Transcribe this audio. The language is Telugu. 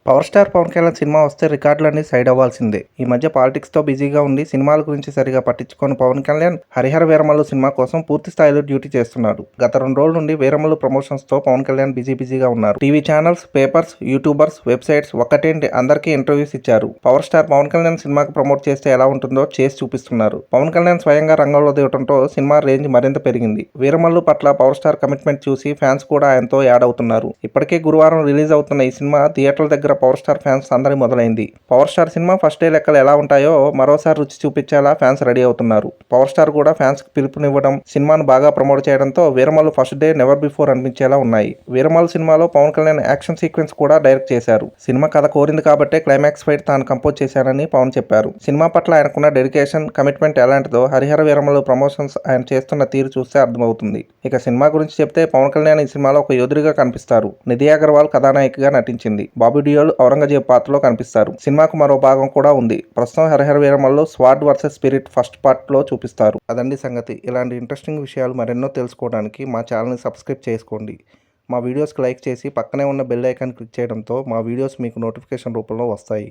Power star Pawan Kalyan cinema వస్తే రికార్డులన్నీ సైడ్ అవ్వాల్సిందే. ఈ మధ్య పాలిటిక్స్తో బిజీగా ఉండి సినిమాల గురించి సరిగా పట్టించుకోని పవన్ కళ్యాణ్ హరిహర వీరమల్లు సినిమా కోసం పూర్తి స్థాయిలో డ్యూటీ చేస్తున్నాడు. గత 2 రోజుల నుండి వీరమల్లు ప్రమోషన్స్తో పవన్ కళ్యాణ్ బిజీగా ఉన్నారు. TV channels, papers, youtubers, websites ఒక్కటేంటి అందరికీ ఇంటర్వ్యూస్ ఇచ్చారు. పవర్ స్టార్ పవన్ కళ్యాణ్ సినిమాకి ప్రమోట్ చేస్తే ఎలా ఉంటుందో చేసి చూపిస్తున్నారు. పవన్ కళ్యాణ్ స్వయంగా రంగంలో దిగడంతో సినిమా రేంజ్ మరింత పెరిగింది. వీరమల్లు పట్ల పవర్ స్టార్ కమిట్మెంట్ చూసి ఫ్యాన్స్ కూడా ఆయనతో యాడ్ అవుతున్నారు. ఇప్పటికే గురువారం రిలీజ్ అవుతున్న ఈ సినిమా థియేటర్ల దగ్గర పవర్ స్టార్ ఫ్యాన్స్ సందడి మొదలైంది. Power star cinema first day లెక్కలు ఎలా ఉంటాయో మరోసారి రుచి చూపించేలా ఫ్యాన్స్ రెడీ అవుతున్నారు. పవర్ స్టార్ కూడా ఫ్యాన్స్ కి పిలుపునివ్వడం, సినిమాను బాగా ప్రమోట్ చేయడంతో Veeramallu first day never before అనిపించేలా ఉన్నాయి. వీరమల్లు సినిమాలో పవన్ కళ్యాణ్ యాక్షన్ సీక్వెన్స్ కూడా డైరెక్ట్ చేశారు. సినిమా కథ కోరింది కాబట్టే క్లైమాక్స్ ఫైట్ తాను కంపోజ్ చేశానని పవన్ చెప్పారు. సినిమా పట్ల ఆయనకున్న డెడికేషన్, కమిట్మెంట్ ఎలాంటిదో హరిహర వీరమల్లు ప్రమోషన్స్ ఆయన చేస్తున్న తీరు చూస్తే అర్థమవుతుంది. ఇక సినిమా గురించి చెప్తే పవన్ కళ్యాణ్ ఈ సినిమాలో ఒక యోధుడిగా కనిపిస్తారు. నిధి అగర్వాల్ కథానాయికగా నటించింది. బాబీ డియోల్ ఔరంగజేబ్ పాత్రలో కనిపిస్తారు. సినిమాకు మరో భాగం కూడా ఉంది. ప్రస్తుతం Harihara Veeramallu స్వాడ్ versus spirit first part లో చూపిస్తారు. అదండి సంగతి. ఇలాంటి ఇంట్రెస్టింగ్ విషయాలు మరెన్నో తెలుసుకోవడానికి మా ఛానల్ని సబ్స్క్రైబ్ చేసుకోండి. మా వీడియోస్కి లైక్ చేసి పక్కనే ఉన్న బెల్ ఐకాన్ క్లిక్ చేయడంతో మా వీడియోస్ మీకు నోటిఫికేషన్ రూపంలో వస్తాయి.